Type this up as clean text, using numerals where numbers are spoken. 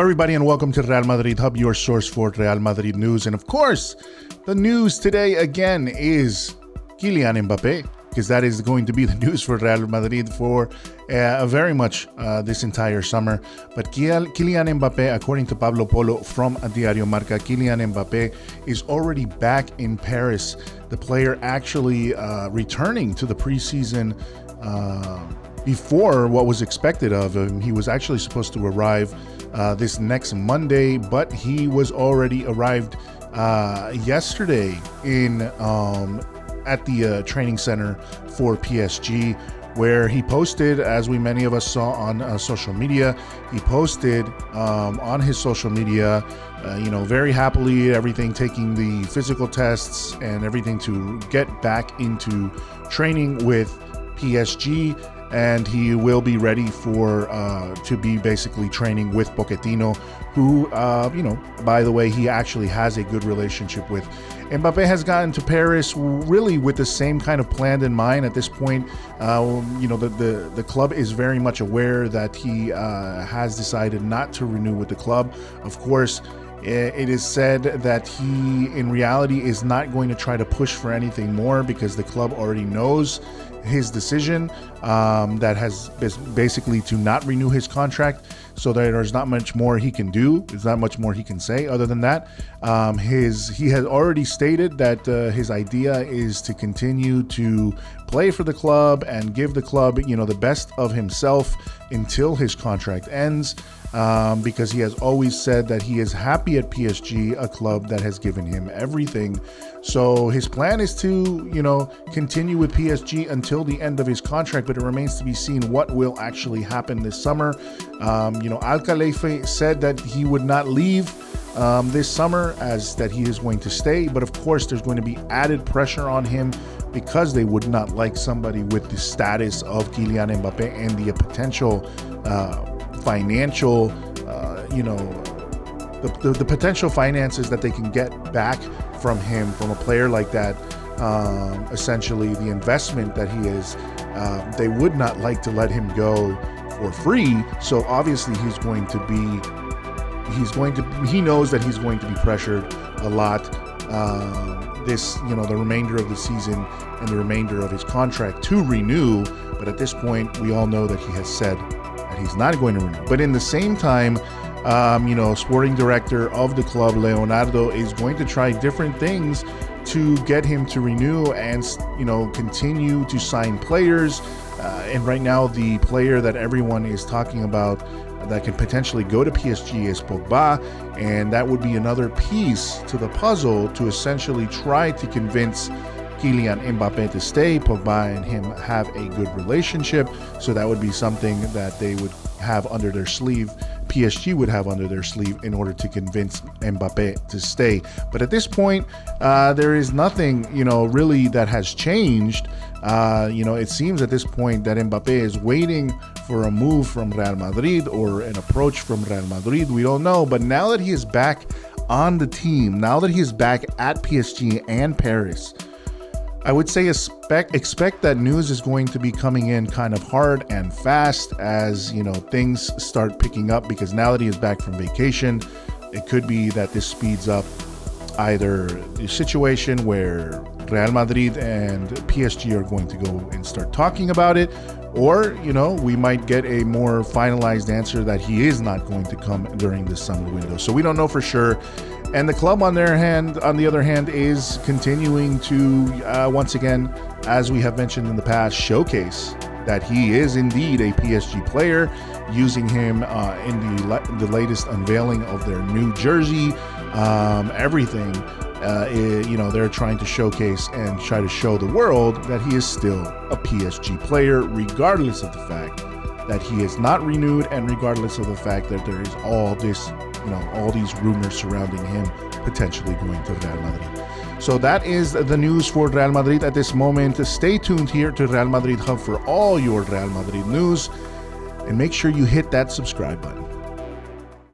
everybody, and welcome to Real Madrid Hub, your source for Real Madrid news. And of course, the news today again is Kylian Mbappe, because that is going to be the news for Real Madrid for very much this entire summer. But Kylian Mbappe, according to Pablo Polo from Diario Marca, Kylian Mbappe is already back in Paris. The player actually returning to the preseason before what was expected of him. He was actually supposed to arrive this next Monday, but he was already arrived yesterday in at the training center for PSG, where he posted, as many of us saw on social media, he posted on his social media, very happily, everything, taking the physical tests and everything to get back into training with PSG. And he will be ready for to be basically training with Pochettino, who, by the way, he actually has a good relationship with. Mbappe has gotten to Paris really with the same kind of plan in mind at this point. The club is very much aware that he has decided not to renew with the club. Of course, it is said that he, in reality, is not going to try to push for anything more because the club already knows his decision that has basically to not renew his contract, so that there's not much more he can do. There's not much more he can say other than that. He has already stated that his idea is to continue to play for the club and give the club, the best of himself until his contract ends. Because he has always said that he is happy at PSG, a club that has given him everything. So his plan is to, continue with PSG until the end of his contract, but it remains to be seen what will actually happen this summer. Al-Khalifa said that he would not leave this summer, as that he is going to stay. But of course, there's going to be added pressure on him because they would not like somebody with the status of Kylian Mbappe and the potential financial, the potential finances that they can get back from him, from a player like that. Essentially, the investment that he is, they would not like to let him go for free. So obviously, he knows that he's going to be pressured a lot. The remainder of the season and the remainder of his contract to renew. But at this point, we all know that he has said that he's not going to renew. But in the same time, sporting director of the club, Leonardo, is going to try different things to get him to renew and, continue to sign players. And right now, the player that everyone is talking about that can potentially go to PSG is Pogba. And that would be another piece to the puzzle to essentially try to convince Kylian Mbappe to stay. Pogba and him have a good relationship, so that would be something that they would have under their sleeve. PSG would have under their sleeve in order to convince Mbappe to stay. But at this point, there is nothing, really that has changed. It seems at this point that Mbappe is waiting for a move from Real Madrid or an approach from Real Madrid. We don't know. But now that he is back on the team, now that he is back at PSG and Paris, I would say expect that news is going to be coming in kind of hard and fast as, things start picking up, because now that he is back from vacation, it could be that this speeds up either the situation where Real Madrid and PSG are going to go and start talking about it, or, we might get a more finalized answer that he is not going to come during this summer window. So we don't know for sure. And the club, on the other hand, is continuing to, once again, as we have mentioned in the past, showcase that he is indeed a PSG player, using him in the latest unveiling of their new jersey. Everything, they're trying to showcase and try to show the world that he is still a PSG player, regardless of the fact that he is not renewed, and regardless of the fact that there is all these rumors surrounding him potentially going to Real Madrid. So that is the news for Real Madrid at this moment. Stay tuned here to Real Madrid Hub for all your Real Madrid news, and make sure you hit that subscribe button.